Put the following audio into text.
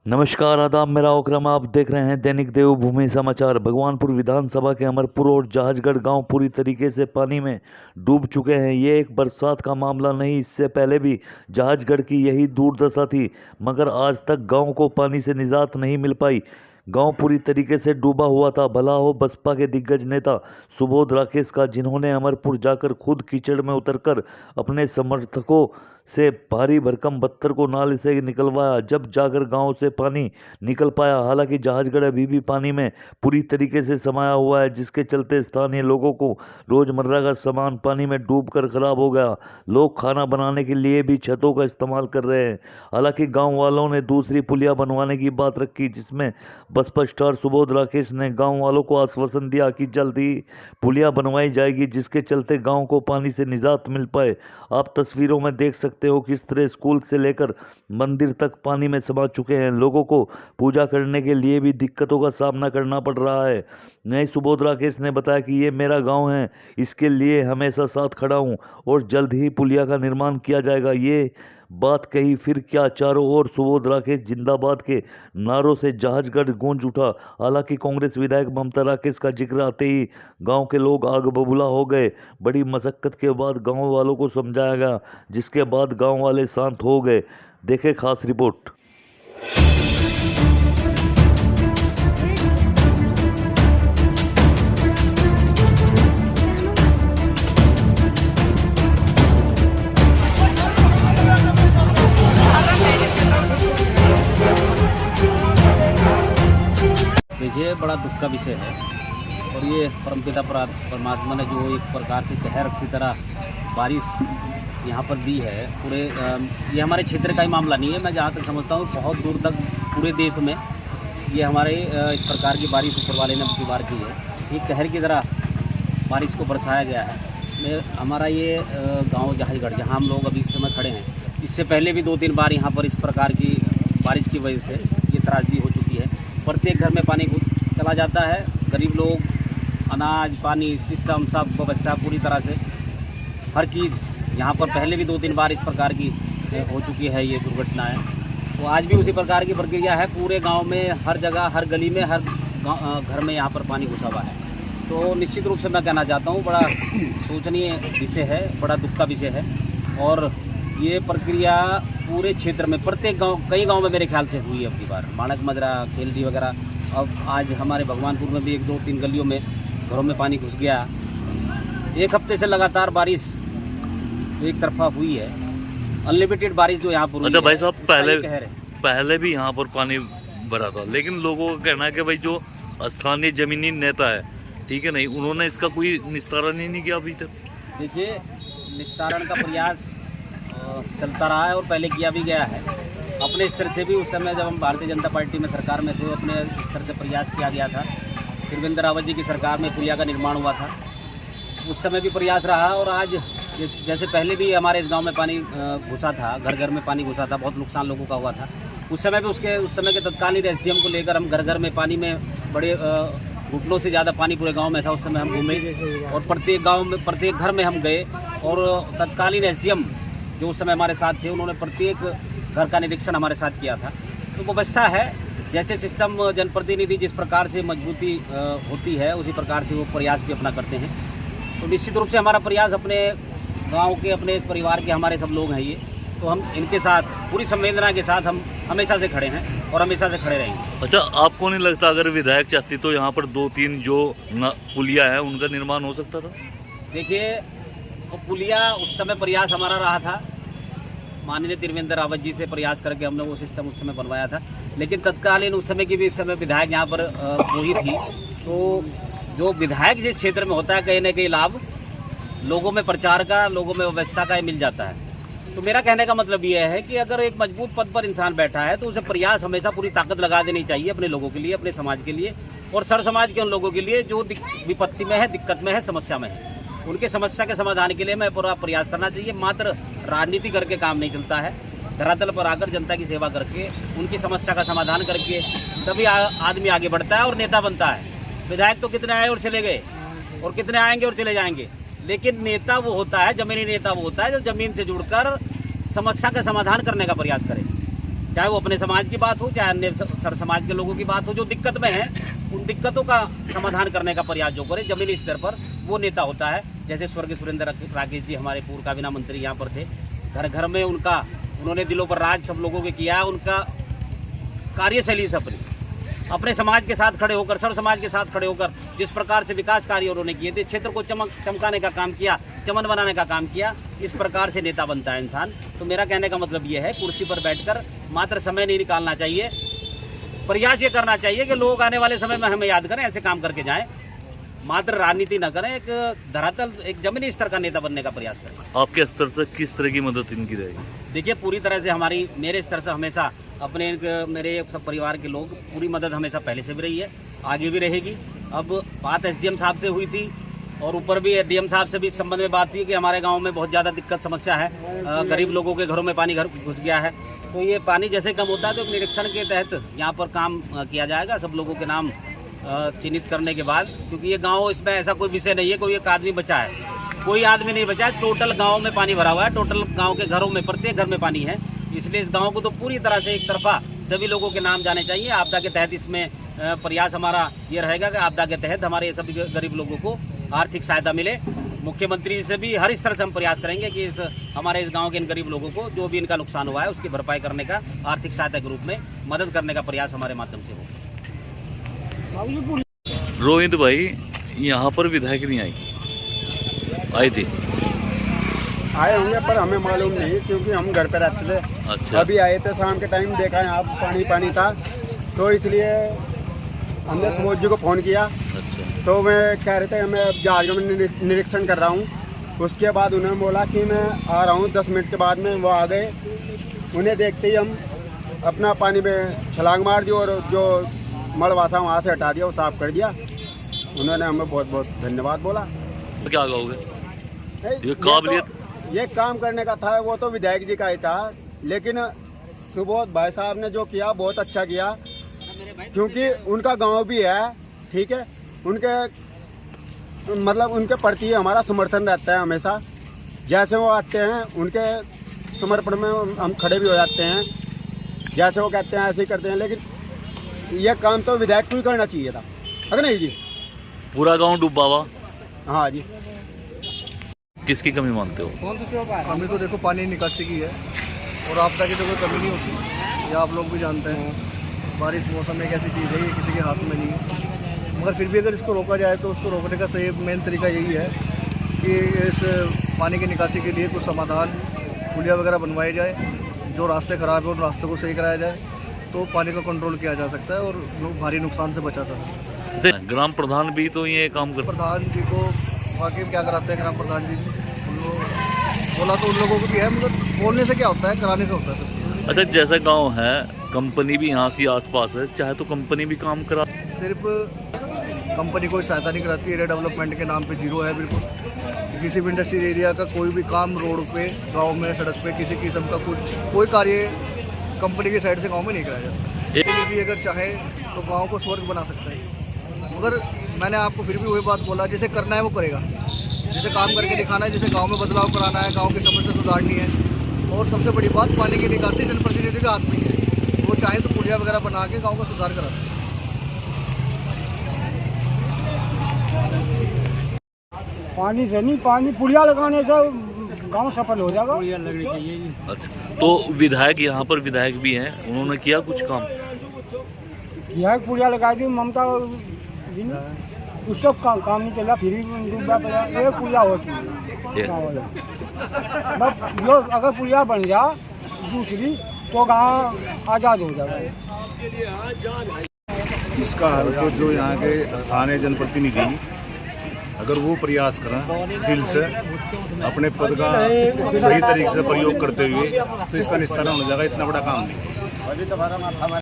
नमस्कार, आदाब। मेरा ओकरम, आप देख रहे हैं दैनिक देवभूमि समाचार। भगवानपुर विधानसभा के अमरपुर और जहाजगढ़ गांव पूरी तरीके से पानी में डूब चुके हैं। ये एक बरसात का मामला नहीं, इससे पहले भी जहाजगढ़ की यही दुर्दशा थी, मगर आज तक गांव को पानी से निजात नहीं मिल पाई। गांव पूरी तरीके से डूबा हुआ था। भला हो बसपा के दिग्गज नेता सुबोध राकेश का, जिन्होंने अमरपुर जाकर खुद कीचड़ में उतरकर अपने समर्थकों से भारी भरकम बत्तर को नाले से निकलवाया, जब जाकर गांव से पानी निकल पाया। हालांकि जहाजगढ़ अभी भी पानी में पूरी तरीके से समाया हुआ है, जिसके चलते स्थानीय लोगों को रोजमर्रा का सामान पानी में डूबकर खराब हो गया। लोग खाना बनाने के लिए भी छतों का इस्तेमाल कर रहे हैं। हालांकि गांव वालों ने दूसरी पुलिया बनवाने की बात रखी, जिसमें बसपा स्टार सुबोध राकेश ने गाँव वालों को आश्वासन दिया कि जल्द ही पुलिया बनवाई जाएगी, जिसके चलते गाँव को पानी से निजात मिल पाए। आप तस्वीरों में देख सकते हो किस तरह स्कूल से लेकर मंदिर तक पानी में समा चुके हैं। लोगों को पूजा करने के लिए भी दिक्कतों का सामना करना पड़ रहा है। नए सुबोध राकेश ने बताया कि ये मेरा गांव है, इसके लिए हमेशा साथ खड़ा हूं और जल्द ही पुलिया का निर्माण किया जाएगा। ये बात कही फिर क्या, चारों ओर सुबोध राकेश जिंदाबाद के नारों से जहाजगढ़ गूंज उठा। हालांकि कांग्रेस विधायक ममता राकेश का जिक्र आते ही गांव के लोग आग बबूला हो गए। बड़ी मशक्कत के बाद गांव वालों को समझाया गया, जिसके बाद गांव वाले शांत हो गए। देखे खास रिपोर्ट। मुझे बड़ा दुख का विषय है, और ये परमपिता परमात्मा ने जो एक प्रकार से कहर की तरह बारिश यहाँ पर दी है, पूरे ये हमारे क्षेत्र का ही मामला नहीं है। मैं जहाँ तक समझता हूँ बहुत दूर तक पूरे देश में ये हमारे इस प्रकार की बारिश ऊपर वाले ने की बार की है। एक कहर की तरह बारिश को बरसाया गया है। हमारा ये गांव जहाजगढ़, जहाँ हम लोग अभी इस समय खड़े हैं, इससे पहले भी 2-3 बार यहाँ पर इस प्रकार की बारिश की वजह से ये त्रासदी हो चुकी है। प्रत्येक घर में पानी चला जाता है। गरीब लोग अनाज, पानी, सिस्टम, सब व्यवस्था पूरी तरह से हर चीज़ यहाँ पर पहले भी 2-3 बार इस प्रकार की हो चुकी है ये दुर्घटनाएं। तो आज भी उसी प्रकार की प्रक्रिया है। पूरे गांव में हर जगह, हर गली में, हर घर में यहाँ पर पानी घुसा हुआ है। तो निश्चित रूप से मैं कहना चाहता हूँ बड़ा शोचनीय विषय है, बड़ा दुख का विषय है। और ये प्रक्रिया पूरे क्षेत्र में प्रत्येक गांव, कई गांव में मेरे ख्याल से हुई है अब की बार। माणक मजरा, खेलडी वगैरह, अब आज हमारे भगवानपुर में भी 1-2-3 गलियों में घरों में पानी घुस गया। एक हफ्ते से लगातार बारिश एक तरफा हुई है, अनलिमिटेड बारिश जो यहाँ पर। अच्छा भाई साहब, पहले भी यहाँ पर पानी भरा था, लेकिन लोगों का कहना है कि भाई जो स्थानीय जमीनी नेता है, ठीक है नहीं, उन्होंने इसका कोई निस्तारण ही नहीं किया अभी तक। देखिए, निस्तारण का प्रयास चलता रहा है और पहले किया भी गया है। अपने स्तर से भी उस समय जब हम भारतीय जनता पार्टी में सरकार में थे, अपने स्तर से प्रयास किया गया था। त्रिवेंद्र रावत जी की सरकार में पुलिया का निर्माण हुआ था, उस समय भी प्रयास रहा। और आज जैसे पहले भी हमारे इस गांव में पानी घुसा था, घर घर में पानी घुसा था, बहुत नुकसान लोगों का हुआ था। उस समय भी उस समय के तत्कालीन एसडीएम को लेकर हम घर घर में पानी में बड़े घुटनों से ज़्यादा पानी पूरे गांव में था। उस समय हम घूमे और प्रत्येक गांव में, प्रत्येक घर में हम गए। और तत्कालीन एसडीएम जो उस समय हमारे साथ थे, उन्होंने प्रत्येक घर का निरीक्षण हमारे साथ किया था। तो व्यवस्था है, जैसे सिस्टम जनप्रतिनिधि जिस प्रकार से मजबूती होती है, उसी प्रकार से वो प्रयास भी अपना करते हैं। तो निश्चित रूप से हमारा प्रयास अपने गांव के, अपने परिवार के, हमारे सब लोग हैं ये, तो हम इनके साथ पूरी संवेदना के साथ हम हमेशा से खड़े हैं और हमेशा से खड़े रहेंगे। अच्छा, आपको नहीं लगता अगर विधायक चाहती तो यहाँ पर 2-3 जो पुलिया है उनका निर्माण हो सकता था? देखिए, वो पुलिया उस समय प्रयास हमारा रहा था, माननीय त्रिवेंद्र रावत जी से प्रयास करके हमने वो सिस्टम उस समय बनवाया था। लेकिन तत्कालीन उस समय की भी, इस समय विधायक यहाँ पर वही थी। तो जो विधायक जिस क्षेत्र में होता है, कहीं ना कहीं लाभ लोगों में प्रचार का, लोगों में व्यवस्था का मिल जाता है। तो मेरा कहने का मतलब ये है कि अगर एक मजबूत पद पर इंसान बैठा है, तो उसे प्रयास हमेशा पूरी ताकत लगा देनी चाहिए अपने लोगों के लिए, अपने समाज के लिए और सर्व समाज के उन लोगों के लिए जो विपत्ति में है, दिक्कत में है, समस्या में है। उनके समस्या के समाधान के लिए मैं पूरा प्रयास करना चाहिए। मात्र राजनीति करके काम नहीं चलता है, धरातल पर आकर जनता की सेवा करके उनकी समस्या का समाधान करके तभी आदमी आगे बढ़ता है और नेता बनता है। विधायक तो कितने आए और चले गए और कितने आएंगे और चले जाएंगे, लेकिन नेता वो होता है, जमीनी नेता वो होता है जो जमीन से जुड़कर समस्या का समाधान करने का प्रयास करे। चाहे वो अपने समाज की बात हो, चाहे अन्य सर समाज के लोगों की बात हो जो दिक्कत में है, उन दिक्कतों का समाधान करने का प्रयास जो करे जमीनी स्तर पर, वो नेता होता है। जैसे स्वर्गीय सुरेंद्र राकेश जी हमारे पूर्व काबीना मंत्री यहाँ पर थे, घर घर में उन्होंने दिलों पर राज सब लोगों के किया है। उनका कार्यशैली से अपने समाज के साथ खड़े होकर, सर्व समाज के साथ खड़े होकर जिस प्रकार से विकास कार्य उन्होंने किए थे, क्षेत्र को चमकाने का काम किया, चमन बनाने का काम किया, इस प्रकार से नेता बनता है इंसान। तो मेरा कहने का मतलब ये है, कुर्सी पर बैठकर मात्र समय नहीं निकालना चाहिए, प्रयास ये करना चाहिए कि लोग आने वाले समय में हमें याद करें, ऐसे काम करके जाएं, मात्र राजनीति न करें, एक धरातल एक जमीनी स्तर का नेता बनने का प्रयास करें। आपके स्तर से किस तरह की मदद इनकी रहेगी? देखिए, पूरी तरह से मेरे स्तर से हमेशा मेरे सब परिवार के लोग पूरी मदद हमेशा पहले से भी रही है, आगे भी रहेगी। अब बात एसडीएम साहब से हुई थी और ऊपर भी डीएम साहब से भी इस संबंध में बात हुई कि हमारे गांव में बहुत ज़्यादा दिक्कत समस्या है, गरीब लोगों के घरों में पानी घुस गया है। तो ये पानी जैसे कम होता है तो निरीक्षण के तहत यहाँ पर काम किया जाएगा, सब लोगों के नाम चिन्हित करने के बाद, क्योंकि ये गाँव, इसमें ऐसा कोई विषय नहीं है कोई एक आदमी बचा है, कोई आदमी नहीं बचा है, टोटल गाँव में पानी भरा हुआ है, टोटल गाँव के घरों में प्रत्येक घर में पानी है। इसलिए इस गांव को तो पूरी तरह से एक तरफा सभी लोगों के नाम जाने चाहिए। आपदा के तहत इसमें प्रयास हमारा ये रहेगा कि आपदा के तहत हमारे सभी गरीब लोगों को आर्थिक सहायता मिले। मुख्यमंत्री से भी हर स्तर से हम प्रयास करेंगे कि हमारे इस गांव के इन गरीब लोगों को जो भी इनका नुकसान हुआ है उसकी भरपाई करने का, आर्थिक सहायता के रूप में मदद करने का प्रयास हमारे माध्यम से हो। रोहित भाई, यहाँ पर विधायक नहीं आई थी? आए होंगे पर हमें मालूम नहीं, क्योंकि हम घर पे रहते थे। अच्छा। अभी आए थे शाम के टाइम, देखा यहाँ पानी था, तो इसलिए हमने सुबोध जी को फ़ोन किया। अच्छा। तो मैं कह रहे थे मैं जहाज में निरीक्षण कर रहा हूँ। उसके बाद उन्होंने बोला कि मैं आ रहा हूँ 10 मिनट के बाद में। वो आ गए, उन्हें देखते ही हम अपना पानी में छलांग मार दी और जो मलवासा वहाँ से हटा दिया, वो साफ़ कर दिया। उन्होंने हमें बहुत बहुत धन्यवाद बोला। तो क्या कहोगे? ये काबिलियत, ये काम करने का था, वो तो विधायक जी का ही था, लेकिन सुबोध भाई साहब ने जो किया बहुत अच्छा किया, क्योंकि उनका गांव भी है, ठीक है, उनके मतलब उनके प्रति हमारा समर्थन रहता है हमेशा। जैसे वो आते हैं उनके समर्पण में हम खड़े भी हो जाते हैं, जैसे वो कहते हैं ऐसे ही करते हैं। लेकिन यह काम तो विधायक को ही करना चाहिए था, अगर नहीं जी। पूरा गांव डूबा हुआ? हाँ जी। किसकी कमी मानते हो? कमी तो देखो पानी निकासी की है, और आपदा की तो कोई कमी नहीं होती, ये आप लोग भी जानते हैं। बारिश मौसम एक ऐसी चीज़ है, ये किसी के हाथ में नहीं है, मगर फिर भी अगर इसको रोका जाए तो उसको रोकने का सही मेन तरीका यही है कि इस पानी की निकासी के लिए कुछ समाधान, पुलिया वगैरह बनवाए जाए, जो रास्ते ख़राब है उन रास्तों को सही कराया जाए, तो पानी को कंट्रोल किया जा सकता है और भारी नुकसान से बचा जा सकता है। ग्राम प्रधान भी तो ये काम करते? प्रधान जी को वाकई क्या कराते हैं ग्राम प्रधान जी, उन लोग बोला तो उन लोगों को भी है, मगर बोलने से क्या होता है, कराने से होता है सब। अच्छा, जैसा गांव है, कंपनी भी यहाँ से आसपास है, चाहे तो कंपनी भी काम करा? सिर्फ कंपनी कोई सहायता नहीं कराती, एरिया डेवलपमेंट के नाम पे जीरो है बिल्कुल। किसी भी इंडस्ट्रियल एरिया का कोई भी काम रोड पे, गांव में, सड़क पे किसी किस्म का कोई कार्य कंपनी की साइड से गांव में नहीं कराया जाता। ये भी अगर चाहे तो गांव को स्वर्ग बना सकता है, मगर मैंने आपको फिर भी वही बात बोला, जिसे करना है वो करेगा, जिसे काम करके दिखाना है, जिसे गांव में बदलाव कराना है, गांव की समस्या सुधारनी है। और सबसे बड़ी बात, पानी की निकासी जनप्रतिनिधि के हाथ में है, वो चाहे तो पुलिया वगैरह बना के गाँव का सुधार करा सकते हैं। पानी से नहीं, पानी पुलिया लगाने से गांव सफल हो जाएगा। पुलिया लगनी चाहिए। अच्छा, तो विधायक यहाँ पर विधायक भी हैं, उन्होंने किया कुछ काम? किया, पुलिया लगाई थी ममता जी ने, उससे काम नहीं चला, फिर भी डूबा पड़ा। एक पुलिया होती है बस, जो अगर पुलिया बन जाए दूसरी तो गाँव आज़ाद हो जाएगा। इसका हल तो जो यहाँ के स्थानीय जनप्रतिनिधि अगर वो प्रयास करें दिल से, अपने पद का सही तरीके से प्रयोग करते हुए, तो इसका निस्तारण हो जाएगा। इतना बड़ा काम नहीं।